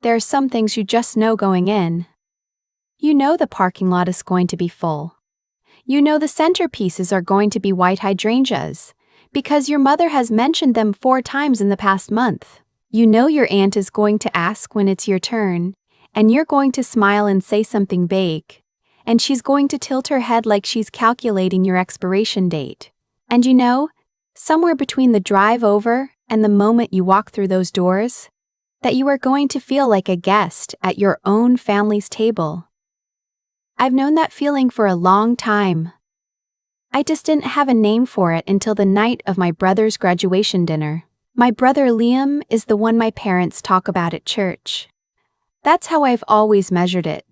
there are some things you just know going in. You know the parking lot is going to be full. You know the centerpieces are going to be white hydrangeas, because your mother has mentioned them 4 times in the past month. You know your aunt is going to ask when it's your turn, and you're going to smile and say something vague, and she's going to tilt her head like she's calculating your expiration date. And you know, somewhere between the drive over and the moment you walk through those doors, that you are going to feel like a guest at your own family's table. I've known that feeling for a long time. I just didn't have a name for it until the night of my brother's graduation dinner. My brother Liam is the one my parents talk about at church. That's how I've always measured it.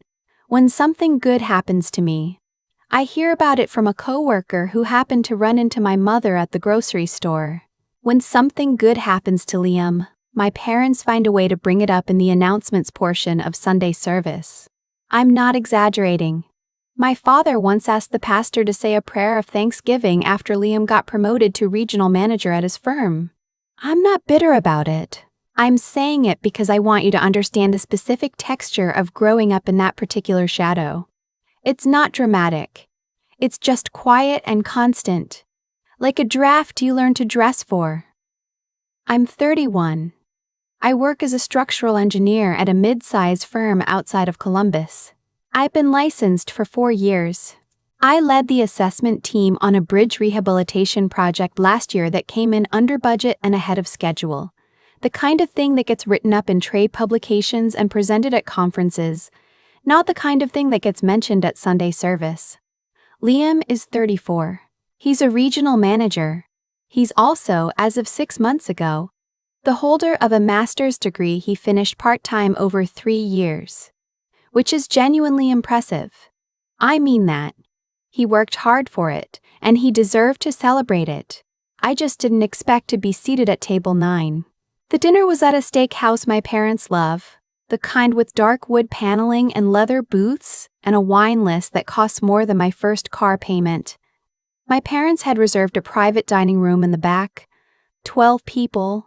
When something good happens to me, I hear about it from a coworker who happened to run into my mother at the grocery store. When something good happens to Liam, my parents find a way to bring it up in the announcements portion of Sunday service. I'm not exaggerating. My father once asked the pastor to say a prayer of thanksgiving after Liam got promoted to regional manager at his firm. I'm not bitter about it. I'm saying it because I want you to understand the specific texture of growing up in that particular shadow. It's not dramatic. It's just quiet and constant, like a draft you learn to dress for. I'm 31. I work as a structural engineer at a mid-size firm outside of Columbus. I've been licensed for 4 years. I led the assessment team on a bridge rehabilitation project last year that came in under budget and ahead of schedule. The kind of thing that gets written up in trade publications and presented at conferences, not the kind of thing that gets mentioned at Sunday service. Liam is 34. He's a regional manager. He's also, as of 6 months ago, the holder of a master's degree he finished part-time over 3 years, which is genuinely impressive. I mean that. He worked hard for it, and he deserved to celebrate it. I just didn't expect to be seated at table 9. The dinner was at a steakhouse my parents love, the kind with dark wood paneling and leather booths and a wine list that costs more than my first car payment. My parents had reserved a private dining room in the back. 12 people,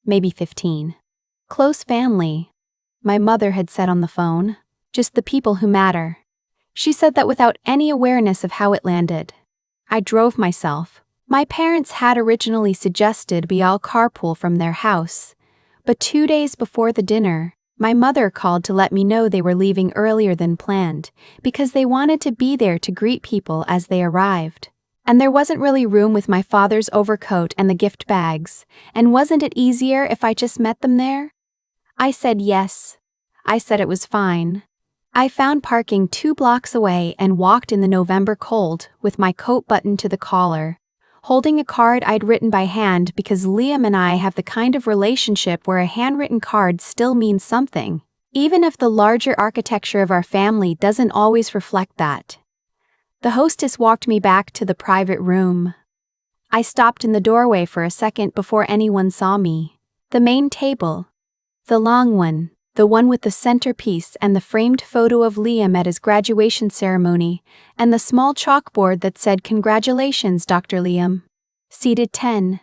maybe 15. Close family, my mother had said on the phone. Just the people who matter. She said that without any awareness of how it landed. I drove myself. My parents had originally suggested we all carpool from their house, but 2 days before the dinner, my mother called to let me know they were leaving earlier than planned because they wanted to be there to greet people as they arrived. And there wasn't really room with my father's overcoat and the gift bags, and wasn't it easier if I just met them there? I said yes. I said it was fine. I found parking 2 blocks away and walked in the November cold with my coat buttoned to the collar, holding a card I'd written by hand because Liam and I have the kind of relationship where a handwritten card still means something, even if the larger architecture of our family doesn't always reflect that. The hostess walked me back to the private room. I stopped in the doorway for a second before anyone saw me. The main table, the long one, the one with the centerpiece and the framed photo of Liam at his graduation ceremony, and the small chalkboard that said, "Congratulations, Dr. Liam." Seated 10.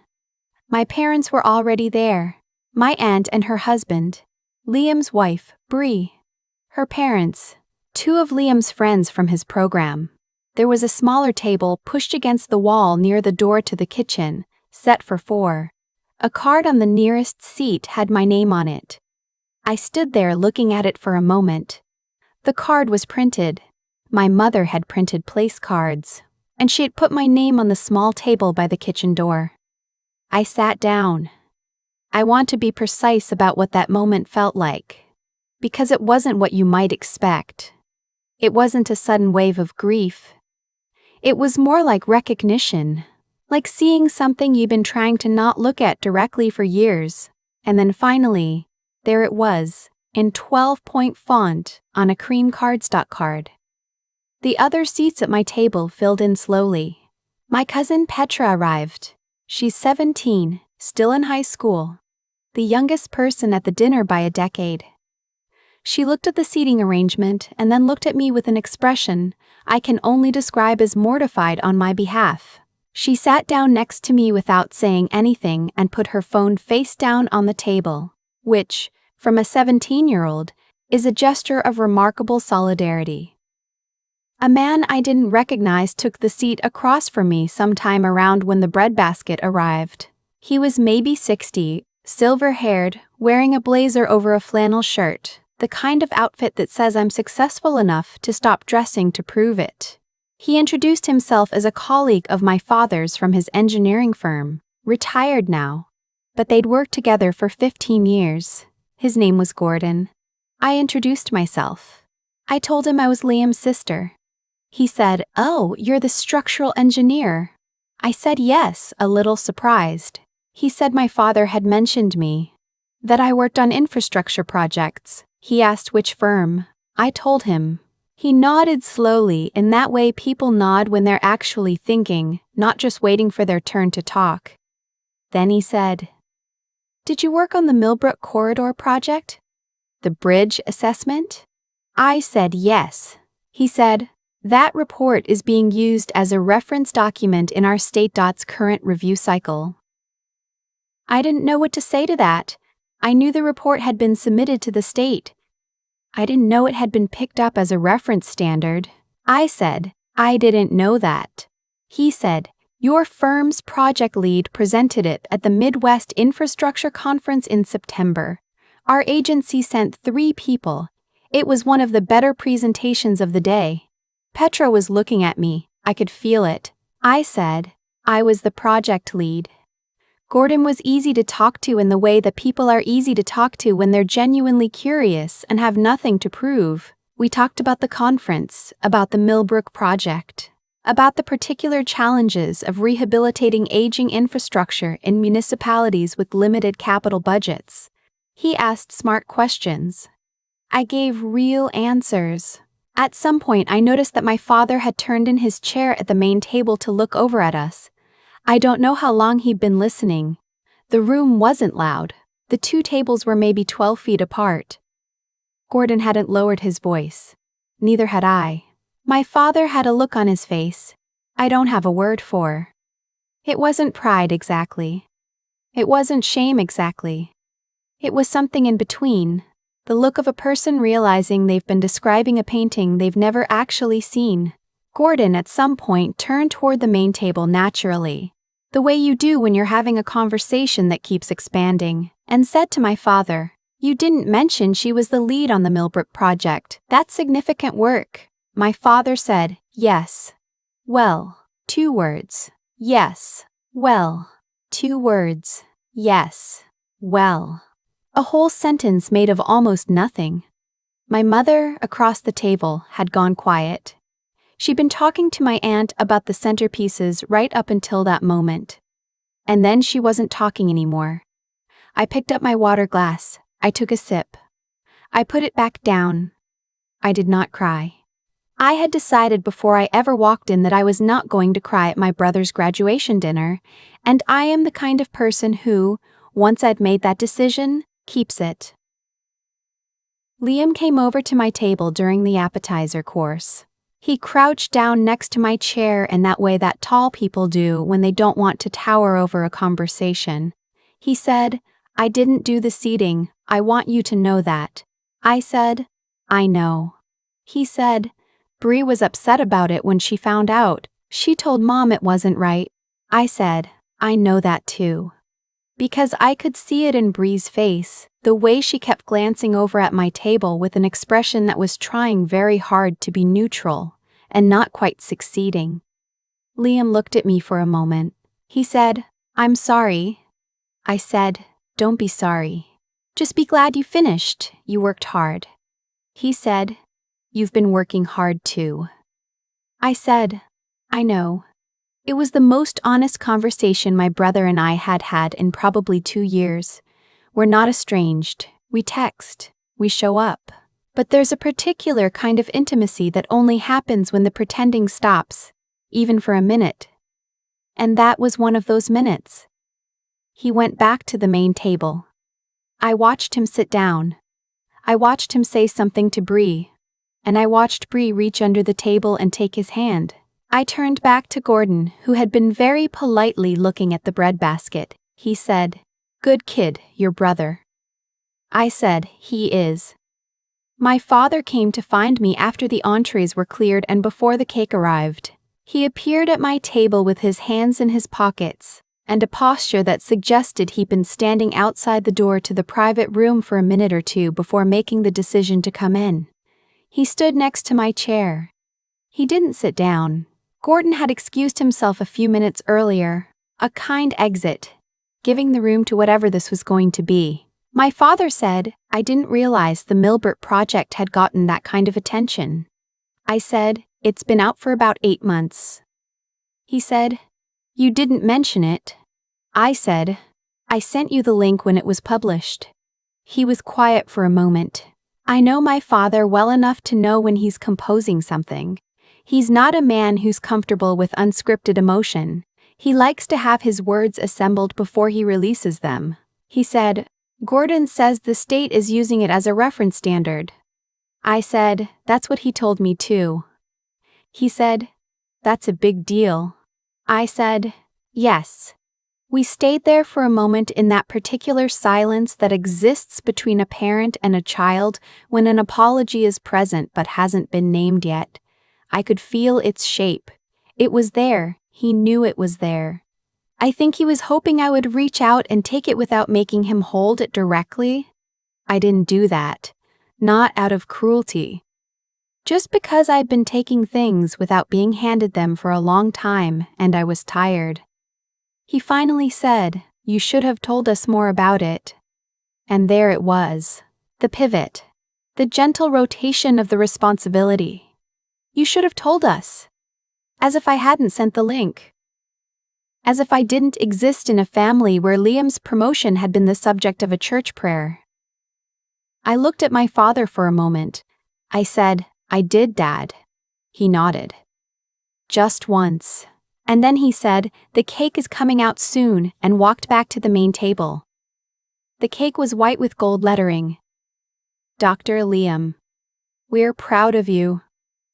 My parents were already there. My aunt and her husband, Liam's wife, Bree, her parents, 2 of Liam's friends from his program. There was a smaller table pushed against the wall near the door to the kitchen, set for 4. A card on the nearest seat had my name on it. I stood there looking at it for a moment. The card was printed. My mother had printed place cards, and she had put my name on the small table by the kitchen door. I sat down. I want to be precise about what that moment felt like, because it wasn't what you might expect. It wasn't a sudden wave of grief. It was more like recognition, like seeing something you've been trying to not look at directly for years, and then finally, there it was, in 12-point font on a cream cardstock card. The other seats at my table filled in slowly. My cousin Petra arrived. She's 17, still in high school, the youngest person at the dinner by a decade. She looked at the seating arrangement and then looked at me with an expression I can only describe as mortified on my behalf. She sat down next to me without saying anything and put her phone face down on the table, which, from a 17-year-old, is a gesture of remarkable solidarity. A man I didn't recognize took the seat across from me sometime around when the breadbasket arrived. He was maybe 60, silver-haired, wearing a blazer over a flannel shirt, the kind of outfit that says I'm successful enough to stop dressing to prove it. He introduced himself as a colleague of my father's from his engineering firm, retired now, but they'd worked together for 15 years. His name was Gordon. I introduced myself. I told him I was Liam's sister. He said, "Oh, you're the structural engineer." I said yes, a little surprised. He said my father had mentioned me, that I worked on infrastructure projects. He asked which firm. I told him. He nodded slowly, in that way people nod when they're actually thinking, not just waiting for their turn to talk. Then he said, "Did you work on the Millbrook Corridor project? The bridge assessment?" I said yes. He said, "That report is being used as a reference document in our state.'s current review cycle." I didn't know what to say to that. I knew the report had been submitted to the state. I didn't know it had been picked up as a reference standard. I said, "I didn't know that." He said, "Your firm's project lead presented it at the Midwest Infrastructure Conference in September. Our agency sent 3 people. It was one of the better presentations of the day." Petra was looking at me. I could feel it. I said, "I was the project lead." Gordon was easy to talk to in the way that people are easy to talk to when they're genuinely curious and have nothing to prove. We talked about the conference, about the Millbrook project, about the particular challenges of rehabilitating aging infrastructure in municipalities with limited capital budgets. He asked smart questions. I gave real answers. At some point, I noticed that my father had turned in his chair at the main table to look over at us. I don't know how long he'd been listening. The room wasn't loud. The 2 tables were maybe 12 feet apart. Gordon hadn't lowered his voice. Neither had I. My father had a look on his face I don't have a word for. It wasn't pride exactly. It wasn't shame exactly. It was something in between. The look of a person realizing they've been describing a painting they've never actually seen. Gordon at some point turned toward the main table naturally, the way you do when you're having a conversation that keeps expanding, and said to my father, "You didn't mention she was the lead on the Millbrook project. That's significant work." My father said, "Yes. Well, 2 words. Yes. Well. 2 words. Yes. Well." A whole sentence made of almost nothing. My mother, across the table, had gone quiet. She'd been talking to my aunt about the centerpieces right up until that moment. And then she wasn't talking anymore. I picked up my water glass. I took a sip. I put it back down. I did not cry. I had decided before I ever walked in that I was not going to cry at my brother's graduation dinner, and I am the kind of person who, once I'd made that decision, keeps it. Liam came over to my table during the appetizer course. He crouched down next to my chair in that way that tall people do when they don't want to tower over a conversation. He said, "I didn't do the seating, I want you to know that." I said, "I know." He said, "Bree was upset about it when she found out. She told Mom it wasn't right." I said, "I know that too." Because I could see it in Bree's face, the way she kept glancing over at my table with an expression that was trying very hard to be neutral, and not quite succeeding. Liam looked at me for a moment. He said, "I'm sorry." I said, "Don't be sorry. Just be glad you finished. You worked hard." He said, "You've been working hard too." I said, "I know." It was the most honest conversation my brother and I had had in probably 2 years. We're not estranged. We text. We show up. But there's a particular kind of intimacy that only happens when the pretending stops, even for a minute. And that was one of those minutes. He went back to the main table. I watched him sit down. I watched him say something to Bree. And I watched Bree reach under the table and take his hand. I turned back to Gordon, who had been very politely looking at the breadbasket. He said, "Good kid, your brother." I said, "He is." My father came to find me after the entrees were cleared and before the cake arrived. He appeared at my table with his hands in his pockets, and a posture that suggested he'd been standing outside the door to the private room for a minute or two before making the decision to come in. He stood next to my chair. He didn't sit down. Gordon had excused himself a few minutes earlier, a kind exit, giving the room to whatever this was going to be. My father said, "I didn't realize the Milbert project had gotten that kind of attention." I said, "It's been out for about 8 months." He said, "You didn't mention it." I said, "I sent you the link when it was published." He was quiet for a moment. I know my father well enough to know when he's composing something. He's not a man who's comfortable with unscripted emotion. He likes to have his words assembled before he releases them. He said, "Gordon says the state is using it as a reference standard." I said, "That's what he told me too." He said, "That's a big deal." I said, "Yes." We stayed there for a moment in that particular silence that exists between a parent and a child when an apology is present but hasn't been named yet. I could feel its shape. It was there. He knew it was there. I think he was hoping I would reach out and take it without making him hold it directly. I didn't do that. Not out of cruelty. Just because I'd been taking things without being handed them for a long time and I was tired. He finally said, "You should have told us more about it." And there it was. The pivot. The gentle rotation of the responsibility. "You should have told us." As if I hadn't sent the link. As if I didn't exist in a family where Liam's promotion had been the subject of a church prayer. I looked at my father for a moment. I said, "I did, Dad." He nodded. Just once. And then he said, "The cake is coming out soon," and walked back to the main table. The cake was white with gold lettering. "Dr. Liam. We're proud of you."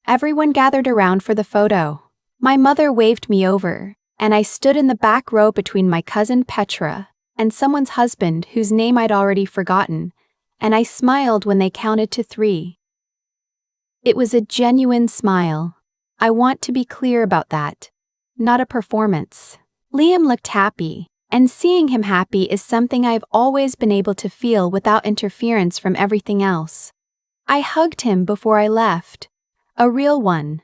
Everyone gathered around for the photo. My mother waved me over, and I stood in the back row between my cousin Petra and someone's husband whose name I'd already forgotten, and I smiled when they counted to 3. It was a genuine smile. I want to be clear about that. Not a performance. Liam looked happy, and seeing him happy is something I've always been able to feel without interference from everything else. I hugged him before I left. A real one.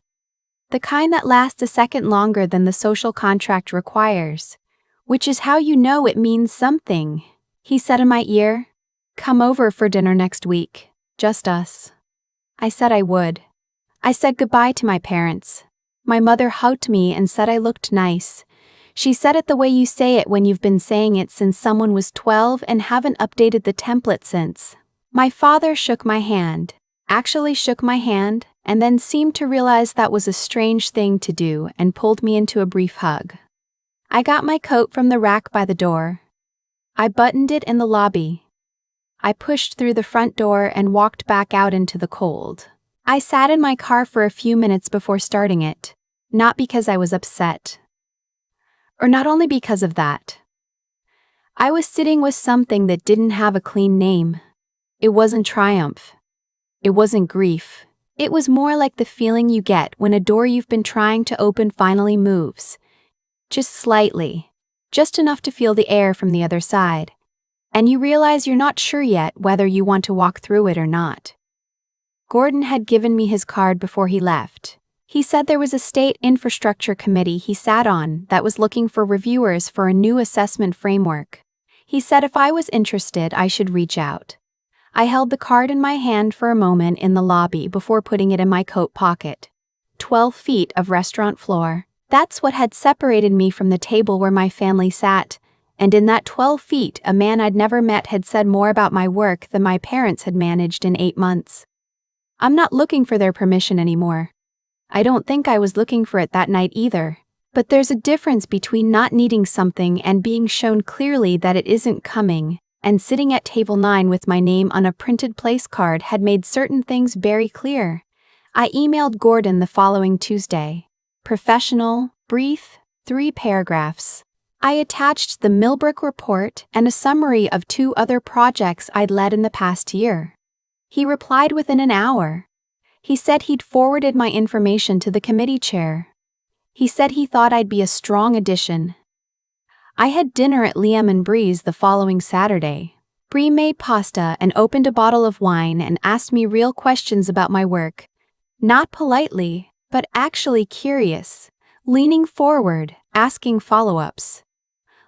The kind that lasts a second longer than the social contract requires, which is how you know it means something. He said in my ear, "Come over for dinner next week, just us." I said I would. I said goodbye to my parents. My mother hugged me and said I looked nice. She said it the way you say it when you've been saying it since someone was 12 and haven't updated the template since. My father shook my hand, and then seemed to realize that was a strange thing to do and pulled me into a brief hug. I got my coat from the rack by the door. I buttoned it in the lobby. I pushed through the front door and walked back out into the cold. I sat in my car for a few minutes before starting it, not because I was upset. Or not only because of that. I was sitting with something that didn't have a clean name. It wasn't triumph. It wasn't grief. It was more like the feeling you get when a door you've been trying to open finally moves. Just slightly. Just enough to feel the air from the other side. And you realize you're not sure yet whether you want to walk through it or not. Gordon had given me his card before he left. He said there was a state infrastructure committee he sat on that was looking for reviewers for a new assessment framework. He said if I was interested, I should reach out. I held the card in my hand for a moment in the lobby before putting it in my coat pocket. 12 feet of restaurant floor. That's what had separated me from the table where my family sat, and in that 12 feet a man I'd never met had said more about my work than my parents had managed in 8 months. I'm not looking for their permission anymore. I don't think I was looking for it that night either. But there's a difference between not needing something and being shown clearly that it isn't coming, and sitting at table 9 with my name on a printed place card had made certain things very clear. I emailed Gordon the following Tuesday. Professional, brief, 3 paragraphs. I attached the Millbrook report and a summary of 2 other projects I'd led in the past year. He replied within an hour. He said he'd forwarded my information to the committee chair. He said he thought I'd be a strong addition. I had dinner at Liam and Bree's the following Saturday. Bree made pasta and opened a bottle of wine and asked me real questions about my work. Not politely, but actually curious, leaning forward, asking follow-ups.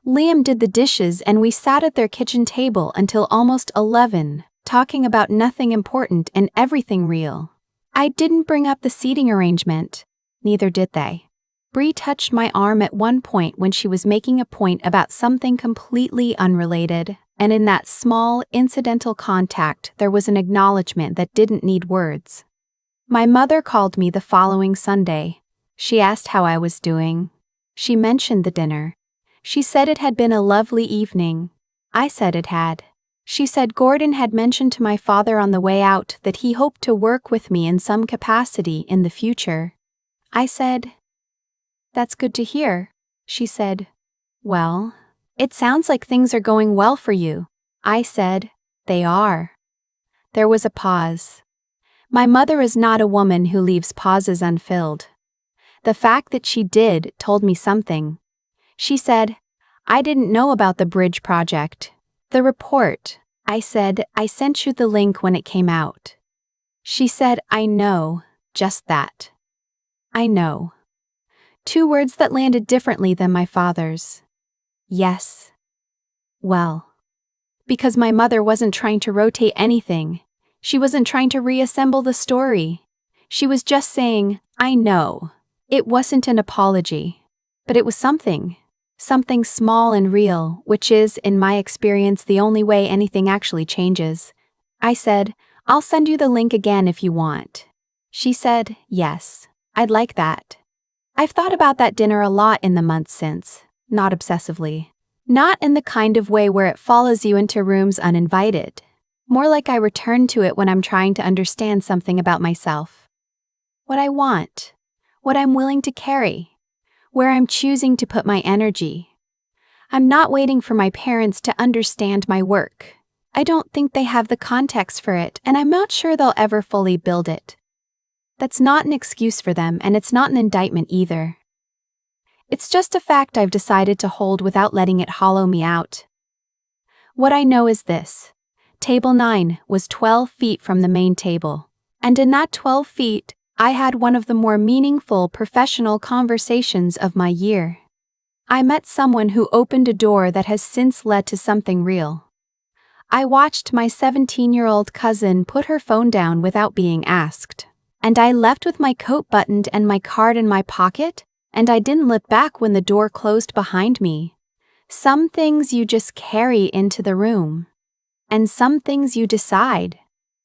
Liam did the dishes and we sat at their kitchen table until almost 11, talking about nothing important and everything real. I didn't bring up the seating arrangement. Neither did they. Bree touched my arm at one point when she was making a point about something completely unrelated, and in that small, incidental contact there was an acknowledgement that didn't need words. My mother called me the following Sunday. She asked how I was doing. She mentioned the dinner. She said it had been a lovely evening. I said it had. She said Gordon had mentioned to my father on the way out that he hoped to work with me in some capacity in the future. I said, "That's good to hear." She said, "Well, it sounds like things are going well for you." I said, "They are." There was a pause. My mother is not a woman who leaves pauses unfilled. The fact that she did told me something. She said, "I didn't know about the bridge project. The report." I said, "I sent you the link when it came out." She said, "I know, just that. I know." 2 words that landed differently than my father's. Yes. Well. Because my mother wasn't trying to rotate anything. She wasn't trying to reassemble the story. She was just saying, "I know." It wasn't an apology. But it was something. Something small and real, which is, in my experience, the only way anything actually changes. I said, "I'll send you the link again if you want." She said, "Yes, I'd like that." I've thought about that dinner a lot in the months since, not obsessively. Not in the kind of way where it follows you into rooms uninvited. More like I return to it when I'm trying to understand something about myself. What I want. What I'm willing to carry. Where I'm choosing to put my energy. I'm not waiting for my parents to understand my work. I don't think they have the context for it, and I'm not sure they'll ever fully build it. That's not an excuse for them, and it's not an indictment either. It's just a fact I've decided to hold without letting it hollow me out. What I know is this. Table 9 was 12 feet from the main table, and in that 12 feet, I had one of the more meaningful professional conversations of my year. I met someone who opened a door that has since led to something real. I watched my 17-year-old cousin put her phone down without being asked, and I left with my coat buttoned and my card in my pocket, and I didn't look back when the door closed behind me. Some things you just carry into the room, and some things you decide,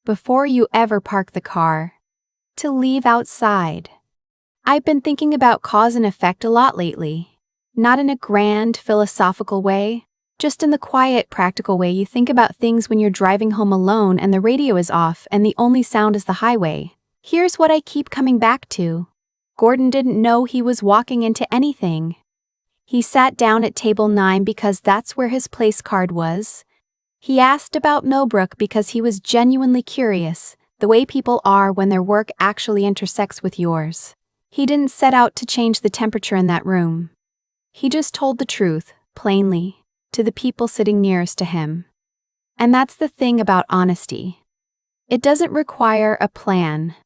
before you ever park the car, to leave outside. I've been thinking about cause and effect a lot lately. Not in a grand, philosophical way, just in the quiet, practical way you think about things when you're driving home alone and the radio is off and the only sound is the highway. Here's what I keep coming back to. Gordon didn't know he was walking into anything. He sat down at table 9 because that's where his place card was. He asked about Millbrook because he was genuinely curious, the way people are when their work actually intersects with yours. He didn't set out to change the temperature in that room. He just told the truth, plainly, to the people sitting nearest to him. And that's the thing about honesty. It doesn't require a plan.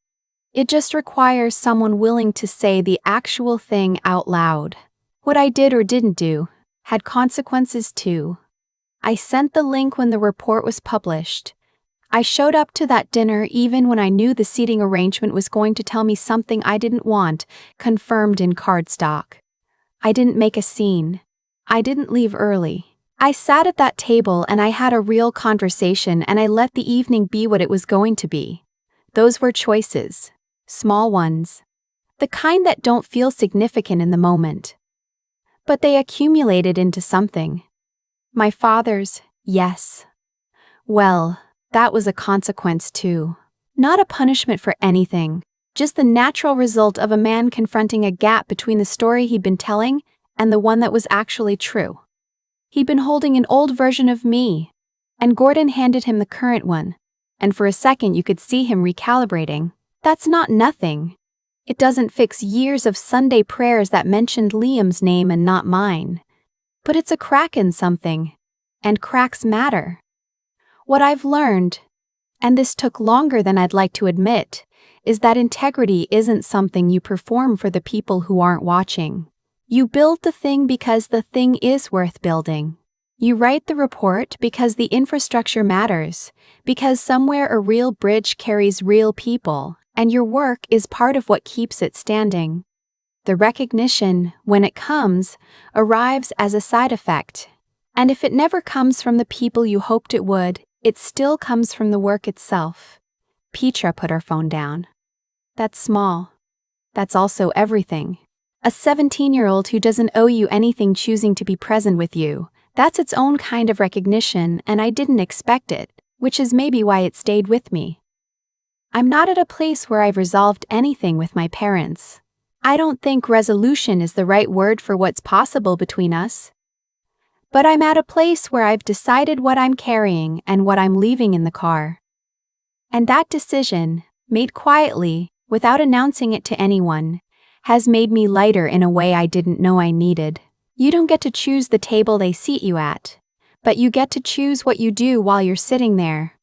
It just requires someone willing to say the actual thing out loud. What I did or didn't do had consequences too. I sent the link when the report was published. I showed up to that dinner even when I knew the seating arrangement was going to tell me something I didn't want, confirmed in cardstock. I didn't make a scene. I didn't leave early. I sat at that table and I had a real conversation and I let the evening be what it was going to be. Those were choices. Small ones. The kind that don't feel significant in the moment. But they accumulated into something. My father's, yes. Well, that was a consequence too. Not a punishment for anything, just the natural result of a man confronting a gap between the story he'd been telling and the one that was actually true. He'd been holding an old version of me, and Gordon handed him the current one, and for a second you could see him recalibrating. That's not nothing. It doesn't fix years of Sunday prayers that mentioned Liam's name and not mine. But it's a crack in something, and cracks matter. What I've learned, and this took longer than I'd like to admit, is that integrity isn't something you perform for the people who aren't watching. You build the thing because the thing is worth building. You write the report because the infrastructure matters, because somewhere a real bridge carries real people, and your work is part of what keeps it standing. The recognition, when it comes, arrives as a side effect. And if it never comes from the people you hoped it would, it still comes from the work itself. Petra put her phone down. That's small. That's also everything. A 17-year-old who doesn't owe you anything choosing to be present with you, that's its own kind of recognition, and I didn't expect it, which is maybe why it stayed with me. I'm not at a place where I've resolved anything with my parents. I don't think resolution is the right word for what's possible between us. But I'm at a place where I've decided what I'm carrying and what I'm leaving in the car. And that decision, made quietly, without announcing it to anyone, has made me lighter in a way I didn't know I needed. You don't get to choose the table they seat you at, but you get to choose what you do while you're sitting there.